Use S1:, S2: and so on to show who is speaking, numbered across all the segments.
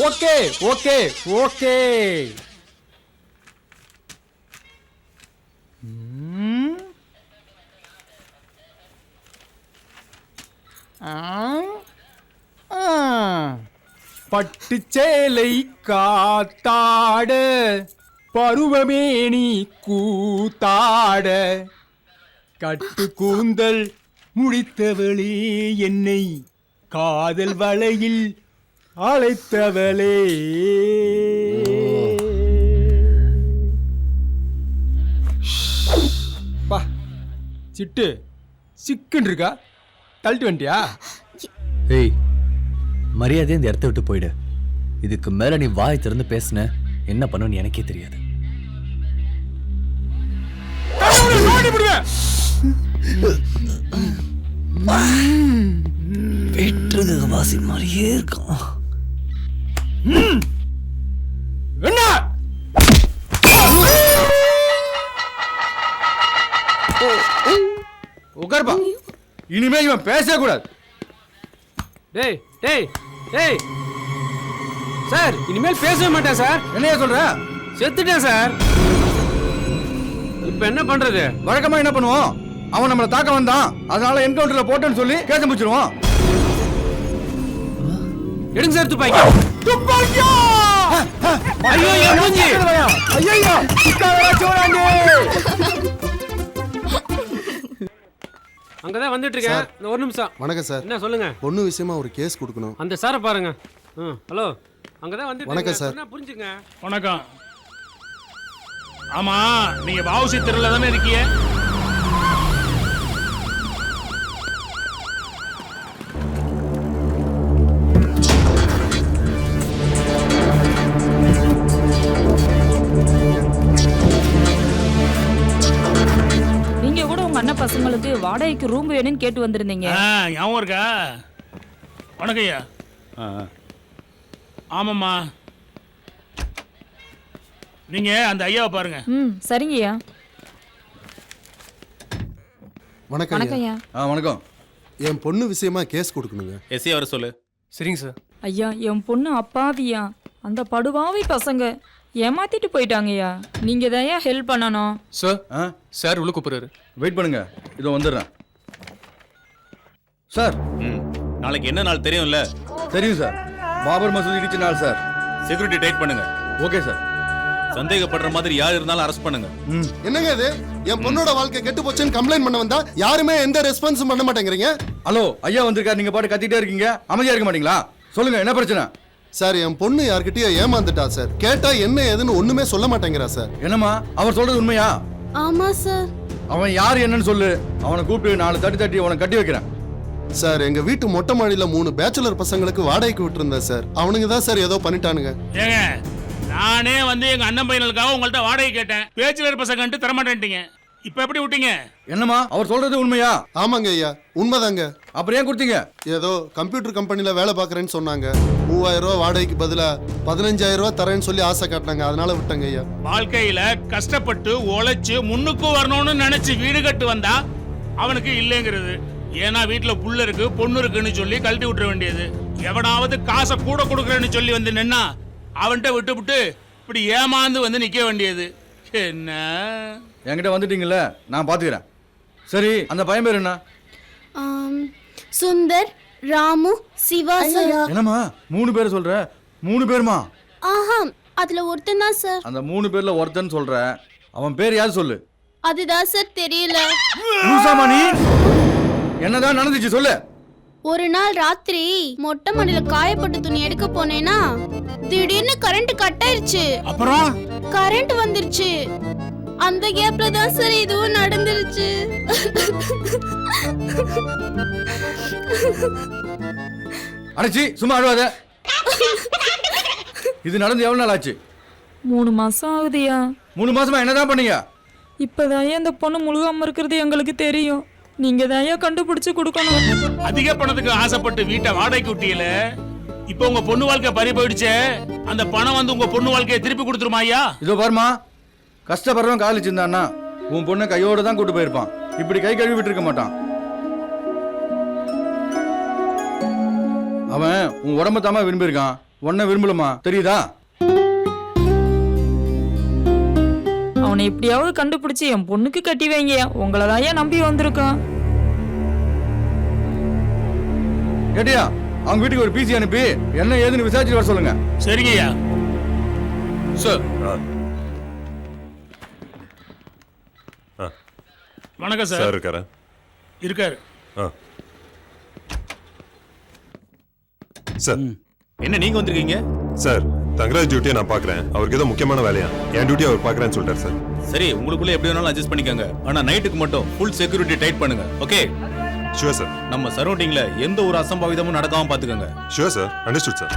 S1: Okay okay okay. பட்டுச்சேலை காத்தாட பருவமேனி கூத்தாட கட்டு கூந்தல் முடித்தவளே என்னை காதல் வலையில் அழைத்தவளே. பா சிட்டு சிக்குன்னு இருக்கா, தள்ளிட்டு வந்துட்டியா?
S2: ஏய், மரியாதையை இந்த இடத்த விட்டு போயிடு. இதுக்கு மேல நீ வாய் திறந்து பேசுன என்ன பண்ணுன்னு எனக்கே தெரியாது. வெற்றுக வாசி மாதிரியே இருக்கான்.
S1: என்ன உட்கார்பா, இனிமே இவன் பேச கூடாது.
S3: டேய் டேய் டேய் சார், இனிமேல் பேசவே மாட்டேன் சார்.
S1: என்னையா சொல்ற?
S3: செத்துட்டேன் சார். இப்ப என்ன பண்றது?
S1: வழக்கமா என்ன பண்ணுவோம், அவன் நம்மளை தாக்க வந்தான், அதனால என்கவுண்டர்ல போட்டேன்னு சொல்லி கேச முடிச்சிருவோம்.
S3: எடுங்க சார் துப்பாக்கி.
S1: துப்பாக்கியா?
S3: ஐயோ என் மூஞ்சி.
S1: ஐயோ சிக்காதடா சோராண்டி.
S3: அங்கதான் வந்துட்டு இருக்கேன். ஒரு நிமிஷம்.
S4: வணக்கம் சார்.
S3: என்ன சொல்லுங்க?
S4: பொண்ணு விஷயமா ஒரு கேஸ் கொடுக்கணும்.
S3: அந்த சாரை பாருங்க. ஹலோ, அங்கதான் வந்துட்டு.
S4: வணக்கம் சார்.
S3: என்ன புரிஞ்சுங்க.
S5: வணக்கம். ஆமா, நீங்க வாவுசி தெருல தானே இருக்கீங்க?
S6: நீங்க கூட உங்க அண்ணன் பசங்களுக்கு வாடகைக்கு ரூம் வேணும்னு கேட்டு வந்திருந்தீங்க.
S5: ஞாபகம் இருக்கா? வணக்கம் ஐயா. ஆமாம்மா, நீங்க அந்த ஐயாவை பாருங்க.
S6: சரிங்கய்யா.
S4: வணக்கம்
S6: வணக்கம் ஐயா.
S1: வணக்கம்.
S4: என் பொண்ணு விஷயமா கேஸ் கொடுக்கணுங்க.
S7: எஸ்ஐ வர சொல்லு.
S5: சரிங்க சார்.
S6: ஐயா, என் பொண்ணு அப்பாவியா, அந்த படுபாவி பசங்க ஏமாத்திட்டு போயிட்டாங்கய்யா. நீங்க தான் ஹெல்ப் பண்ணணும்.
S3: சார், சார் உள்ள கூப்பிடுறாரு.
S1: வெயிட் பண்ணுங்க, இதோ வந்துடுறேன். சார்,
S7: நாளைக்கு என்ன நாள் தெரியும்ல?
S1: தெரியும் சார். பாபர் மசூதி இடிச்ச நாள் சார்.
S7: செக்யூரிட்டி டைட் பண்ணுங்க.
S1: Okay sir.
S7: சந்தேகப்படுற மாதிரி யார் இருந்தாலும் அரெஸ்ட் பண்ணுங்க.
S4: என்னங்க இது? என் பொண்ணோட வாழ்க்கை கெட்டு போச்சுன்னு கம்ப்ளைண்ட் பண்ண வந்தா யாருமே எந்த ரெஸ்பான்ஸும் பண்ண மாட்டேங்கிறீங்க.
S1: ஹலோ, ஐயா வந்திருக்காரு, நீங்க பாட்டு கத்திட்டே இருக்கீங்க, அமைதியா இருக்க மாட்டீங்களா? சொல்லுங்க, என்ன பிரச்சனை?
S4: சார், என் பொண்ணு யார்கிட்டயோ ஏமாந்துட்டா சார். கேட்டா என்ன ஏதுன்னு ஒண்ணுமே சொல்ல மாட்டேங்கிறா சார்.
S1: என்னம்மா, அவர் சொல்றது உண்மையா?
S8: ஆமா சார்.
S1: அவன் யார் என்னன்னு சொல்லு, அவனை கூப்பிட்டு 4 தட்டி தட்டி அவனை கட்டி வைக்கிறேன்.
S4: சார், எங்க வீட்டு மொட்டை மாடியில 3 பேச்சுலர் பசங்களுக்கு வாடகைக்கு விட்டுருந்தேன் சார். அவனுங்க தான் சார் ஏதோ பண்ணிட்டானுங்க.
S5: ஏங்க, நானே வந்து எங்க அண்ணன் பையனுக்காக உங்கள்ட்ட வாடகை கேட்டேன். பேச்சுலர் பசங்கன்ட்டு தரமாட்டேன்ட்டீங்க. இப்ப எப்படி விட்டீங்க?
S1: என்னம்மா, அவர் சொல்றது உண்மையா?
S4: ஆமாங்க ஐயா, உண்மைதாங்க.
S1: அப்புறம் ஏன் கொடுத்தீங்க?
S4: ஏதோ கம்ப்யூட்டர் கம்பெனில வேலை பாக்குறேன்னு சொன்னாங்க. 3000 ரூபாய் வாடகைக்கு பதிலா 15000 ரூபாய் தரேன்னு சொல்லி ஆசை காட்டினாங்க, அதனால விட்டங்க ஐயா.
S5: வாழ்க்கையில கஷ்டப்பட்டு உழைச்சு முன்னுக்கு வரணும்னு நினைச்சு வீடு கட்டு வந்தா அவனுக்கு இல்லைங்கிறது. ஏன்னா வீட்டுல புள்ள இருக்கு பொண்ணு இருக்குன்னு சொல்லி கழட்டி விட்டுற வேண்டியது. எவனாவது காசை கூட கொடுக்கறேன்னு சொல்லி வந்து நின்னா அவன்கிட்ட விட்டு விட்டு இப்படி ஏமாந்து வந்து நிக்க வேண்டியது. என்ன,
S1: என்கிட்ட வந்துட்டீங்கல்ல, நான் பாத்துக்கிறேன். சரி, அந்த பையன் பேர் என்ன?
S8: சுந்தர், ராமு, சிவா சார்.
S1: என்னம்மா 3 பேர் சொல்ற? 3 பேருமா?
S8: ஆஹா, அதுல ஒருத்தன் தான் சார்.
S1: அந்த 3 பேர்ல ஒருத்தன் சொல்ற, அவன் பேர் யாரு சொல்லு.
S8: அதுதான் சார் தெரியல.
S1: லூசாமா நீ? என்னதான் நடந்துச்சு சொல்லு.
S8: ஒரு நாள் ராத்திரி மொட்டை மாடியில காயப்பட்ட துணி எடுக்க போனேனா திடீர்னு கரண்ட் கட் ஆயிருச்சு.
S5: அப்புறம்
S8: கரண்ட் வந்துருச்சு. அந்த கேப்ல தான் சார் இதுவும் நடந்துருச்சு.
S1: அடச்சி, சும்மா அழுவாத. இது நடந்து எவ்வளவு நாள் ஆச்சு?
S6: 3 மாசம் ஆகுதுயா.
S1: 3 மாசமா என்னதான் பண்ணீங்க?
S6: இப்பதாயா இந்த பொண்ணு முழுகாம இருக்கிறது எங்களுக்கு தெரியும். நீங்க தாயா கண்டுபிடிச்சு கொடுக்கணும்.
S5: அதிக பணத்துக்கு ஆசைப்பட்டு வீட்டை வாடகைக்கு விட்டீல, இப்போ உங்க பொண்ணு வாழ்க்கை பறி போயிடுச்சே, அந்த பணம் வந்து உங்க பொண்ணு வாழ்க்கையை திருப்பி கொடுத்துருமா ஐயா?
S1: இதோ பாருமா, கஷ்டப்படுறவன் காதலிச்சிருந்தான்னா உன் பொண்ணை கையோட தான் கூட்டு போயிருப்பான். இப்படி கை கழுவி விட்டு இருக்க மாட்டான். அவன் உன் உடம்ப தாமா விரும்பியிருக்கான், உன்னை விரும்பலமா, தெரியுதா?
S6: அவனை எப்படியாவது கண்டுபிடிச்சு என் பொண்ணுக்கு கட்டி வைங்க. உங்களை தாயா நம்பி வந்திருக்கான்.
S1: கேட்டியா? அவங்க வீட்டுக்கு ஒரு பிசி அனுப்பி என்ன ஏதுன்னு விசாரிச்சுட்டு வர சொல்லுங்க.
S5: சரிங்க ஐயா.
S3: சார்
S5: வணக்கம்
S9: சார்
S5: சார்.
S9: இருக்காரா?
S5: இருக்காரு.
S9: சார்
S7: என்ன நீங்க வந்திருக்கீங்க?
S9: சார் தங்கராஜ் டியூட்டியை நான் பார்க்குறேன். அவருக்கு ஏதோ முக்கியமான வேலையா என் டியூட்டி அவர் பார்க்குறேன்னு சொல்லிட்டார் சார்.
S7: சரி, உங்களுக்குள்ள எப்படி வேணாலும் அட்ஜஸ்ட் பண்ணிக்கோங்க. ஆனா நைட்டுக்கு மட்டும் ஃபுல் செக்யூரிட்டி டைட் பண்ணுங்க. ஓகே?
S9: Sure sir.
S7: நம்ம சரௌண்டிங்ல எந்த ஒரு அசம்பாவிதமும் நடக்காம பாத்துக்கோங்க.
S9: Sure sir. Understood sir.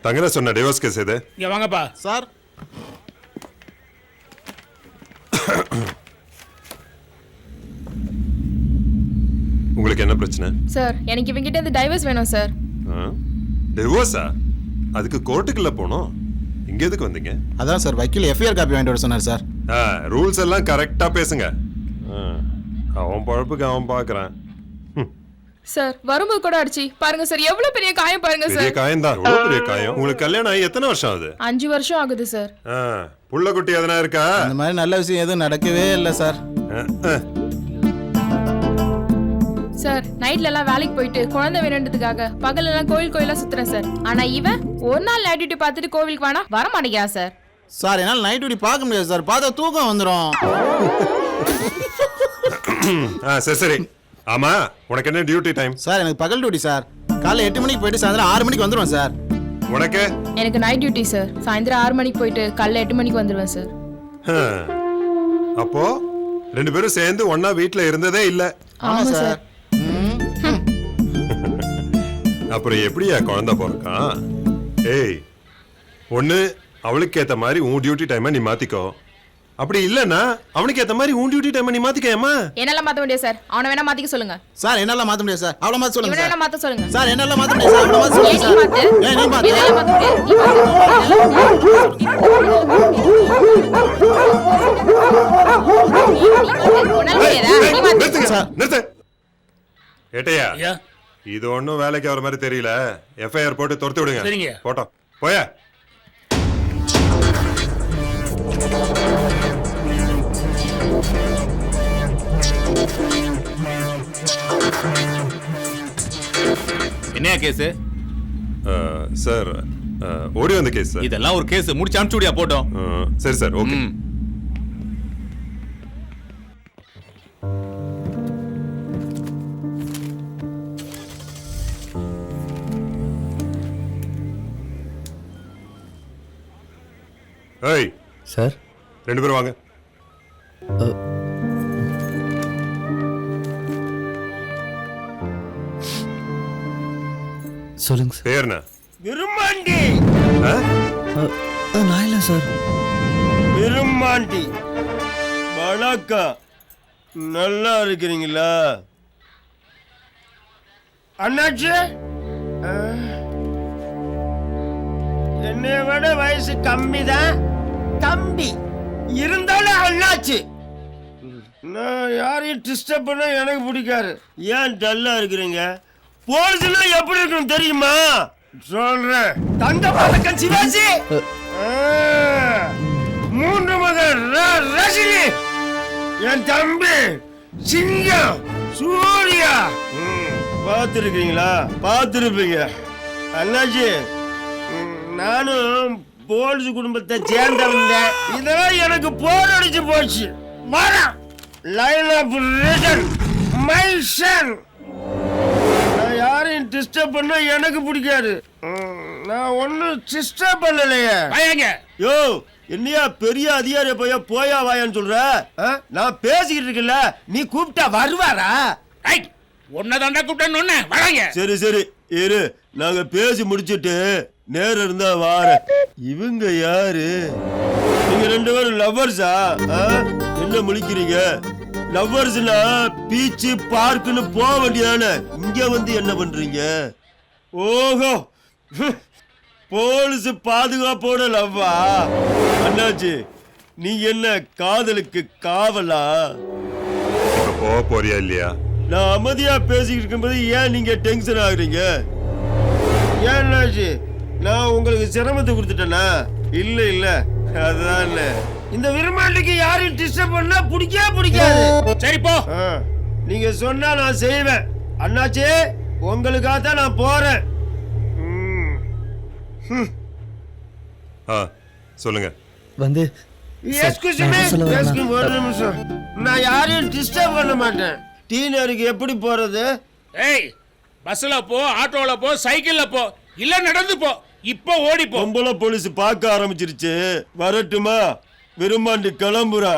S9: Thangaraj சொன்ன டிவோர்ஸ் கேஸ் எது?
S5: இங்க வாங்கப்பா.
S4: சார்
S9: உங்களுக்கு என்ன பிரச்சனை?
S10: சார் எனக்கு இவங்கிட்ட இந்த டைவர்ஸ் வேணும் சார்.
S9: டிவோர்ஸா? அதுக்கு கோர்ட்டுக்குள்ள போனோம். இங்க எதுக்கு வந்தீங்க?
S11: அதான் சார் வக்கீல் எஃப்ஐஆர் காப்பி வாங்கிட்டு வர சொன்னார் சார்.
S9: ரூல்ஸ் எல்லாம் கரெக்டா பேசுங்க. அவன் பழப்புக்கு அவன் பார்க்கறான்.
S10: சார் வரும்போது கூட அடிச்சு பாருங்க சார், எவ்வளவு பெரிய காயம் பாருங்க
S9: பெரிய
S10: சார்.
S9: காயம் தான். எவ்வளவு பெரிய காயம். உங்களுக்கு கல்யாணம் ஆகி எத்தனை வருஷம் ஆகுது?
S10: 5 வருஷம் ஆகுது சார்.
S9: புள்ள குட்டி எதனா இருக்கா?
S11: அந்த மாதிரி நல்ல விஷயம் எதுவும் நடக்கவே இல்லை சார்.
S10: சார் நைட்ல எல்லாம் வேலைக்கு போயிட்டு குழந்தை வேணுன்றதுக்காக பகல் எல்லாம் கோயிலா சுத்துறேன் சார். ஆனா இவன் ஒரு நாள் நைட் டியூட்டி பார்த்துட்டு கோவிலுக்கு வேணா வர மாட்டேங்கிறான் சார்.
S11: சார் என்னால் நைட் டியூட்டி பார்க்க முடியாது சார், பார்த்தா தூக்கம் வந்துடும்.
S9: சரி சரி. ஆமா, உனக்கு என்ன டியூட்டி டைம்?
S11: சார் எனக்கு பகல் டியூட்டி சார். காலைல 8 மணிக்கு போயிட்டு சாயந்தரம் 6 மணிக்கு வந்துடுவேன் சார்.
S9: உனக்கு?
S10: எனக்கு நைட் டியூட்டி சார். சாயந்தரம் 6 மணிக்கு போயிட்டு காலைல 8 மணிக்கு வந்துடுவேன் சார்.
S9: அப்போ 2 பேரும் சேர்ந்து ஒண்ணா வீட்ல இருந்ததே இல்ல.
S10: ஆமா சார்.
S9: அப்புறம் எப்படியா குழந்தை பிறக்கான்? ஏய், ஒண்ணு அவளுக்கு ஏத்த மாதிரி உன் டியூட்டி டைமை நீ மாத்திக்கோ. அப்படி இல்லன்னா அவனுக்கு ஏத்த மாதிரி உன் டியூட்டி டைமை நீ மாத்திக்கேமா?
S10: என்னால மாத்த முடியாது சார். அவனை வேணா மாத்திக்க சொல்லுங்க.
S11: சார் என்னால மாத்த முடியாது சார், அவளை மாத்த சொல்லுங்க
S10: இவனை
S11: சார்.
S10: வேணா மாத்த சொல்லுங்க.
S11: சார் என்னால மாத்த முடியாது சார், அவளை மாத்த சொல்லுங்க
S10: ஏன் நீ
S11: சார்.
S10: மாத்து?
S11: ஏன் நீ மாத்து?
S10: என்னால மாத்த முடியாது. நீ மாத்து. உன்னால முடியாதா? நீ மாத்து.
S9: நிறுத்துங்க சார், நிறுத்து. ஏட்டையா,
S5: ஐயா.
S9: இது ஒண்ணும் வேலைக்கு ஆகிற மாதிரி தெரியல. எஃப்ஐஆர் போட்டு துரத்து விடுங்க.
S5: சரிங்க.
S9: போட்டோம் போயா.
S7: என்னையா கேஸ்?
S9: சார் ஓடி வந்த கேஸ் சார்.
S7: இதெல்லாம் ஒரு கேஸ். முடிச்சு அனுப்பிச்சுடியா போட்டோம்.
S9: சரி சார், ஓகே. ஏய்
S2: சார்
S9: 2 பேரும் வாங்க.
S2: சொல்லுங்க சார்.
S9: பேர்னா?
S5: விரும்மாண்டி.
S2: நான் இல்லை சார்.
S5: விரும்மாண்டி. வணக்கம். நல்லா இருக்கிறீங்களா அண்ணாச்சி? என்னை விட வயசு கம்மி தான். தம்பி இருந்தாலும் அண்ணாச்சி. நான் யாரையும் டிஸ்டர்ப் பண்ண எனக்கு பிடிக்காது. ஏன் டல்லா இருக்கிறீங்க? போலீஸ்ல எப்படி இருக்கணும் தெரியுமா? சொல்றேன். தந்த பழக்கம் சிவாஜி. 3 மகன் ரஜினி. என் தம்பி சிங்கம் சூர்யா. பார்த்துருக்கீங்களா? பார்த்துருப்பீங்க. அண்ணாச்சி, நானும் போலீஸ் குடும்பத்தை சேர்ந்தவங்க. இதெல்லாம் எனக்கு போர் அடிச்சு போச்சு. மரம் line of written my son. நான் யாரையும் டிஸ்டர்ப் பண்ண எனக்கு பிடிக்காது. நான் ஒன்னும் டிஸ்டர்ப் பண்ணலையே. யோ, என்னையா பெரிய அதிகாரி போயா வாயான்னு சொல்ற? நான் பேசிக்கிட்டு இருக்கல, நீ கூப்பிட்டா வருவாரா? உன்னை தாண்டா கூப்பிட்டேன்னு வராங்க.
S12: சரி சரி இரு, நாங்க பேசி முடிச்சிட்டு நேரம் இருந்தா வாரேன். இவங்க யாரு? நீங்க 2 பேரும் லவ்வர்ஸா? என்ன முழிக்கிறீங்க? லவ்வர்ஸ்னா பீச் பார்க்குன்னு போக வேண்டியதானே, இங்க வந்து என்ன பண்றீங்க? ஓஹோ, போலீஸ் பாதுகாப்போட லவ்வா? அண்ணாச்சி, நீங்க என்ன காதலுக்கு காவலா?
S9: இப்ப போக போறியா இல்லையா?
S12: நான் அமைதியா பேசிக்கிட்டு இருக்கும்போது ஏன் நீங்க டென்ஷன் ஆகுறீங்க? ஏன் அண்ணாச்சி, நான் உங்களுக்கு சிரமத்தை கொடுத்துட்டேனா? இல்ல இல்ல, அதான் இந்த விரும்பாண்டிக்கு யாரையும் டிஸ்டர்ப் பண்ணா பிடிக்காது.
S5: சரி போ.
S12: நீங்க சொன்னா நான் செய்வேன். அண்ணாச்சி, உங்களுக்காக தான் நான் போறேன்.
S9: சொல்லுங்க.
S2: வந்து
S12: ஒரு நிமிஷம், நான் யாரையும் டிஸ்டர்ப் பண்ண மாட்டேன். டீனருக்கு எப்படி போறது?
S5: ஏய், பஸ்ல போ, ஆட்டோல போ, சைக்கிள்ல போ, இல்ல நடந்து போ. இப்போ ஓடி போ.
S12: பொம்பளை போலீஸ் பார்க்க ஆரம்பிச்சிருச்சு. வரட்டுமா? விரும்பாண்டி கிளம்புறா.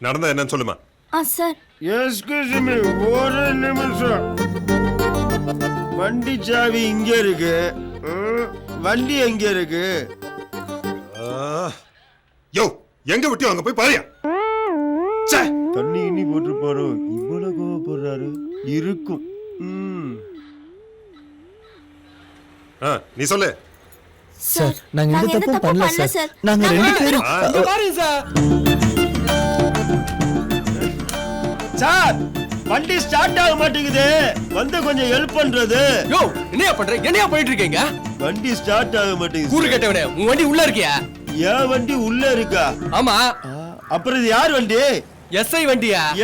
S9: நடந்தா என்னன்னு சொல்லுமா.
S8: சார்,
S12: எஸ்கியூஸ் மீ, ஒரு நிமிஷம். வண்டி சாவி இங்க இருக்கு. வண்டி எங்க இருக்கு?
S9: யோ, எங்க விட்டு அங்க போய் பாரியா.
S12: தண்ணி இன்னி போட்டு பாரு, இவ்வளவு கோவப்படுறாரு. இருக்கும்.
S9: நீ சொல்லு.
S2: சார், நாங்க எந்த தப்பும் பண்ணல சார். நாங்க 2 பேரும்
S12: பாருங்க சார், வண்டி ஸ்டார்ட் ஆக மாட்டேங்குது. வந்து கொஞ்சம் ஹெல்ப் பண்றது.
S2: யோ, என்னையா பண்ற? என்னையா போயிட்டு இருக்கீங்க?
S12: வண்டி ஸ்டார்ட் ஆக மாட்டேங்குது.
S2: கூறு கேட்டவனே, உன் வண்டி உள்ள இருக்கியா?
S12: என் வண்டி உள்ள இருக்கா?
S2: ஆமா.
S12: அப்புறம் இது யார் வண்டி?
S2: எஸ்ஐ வண்டியா?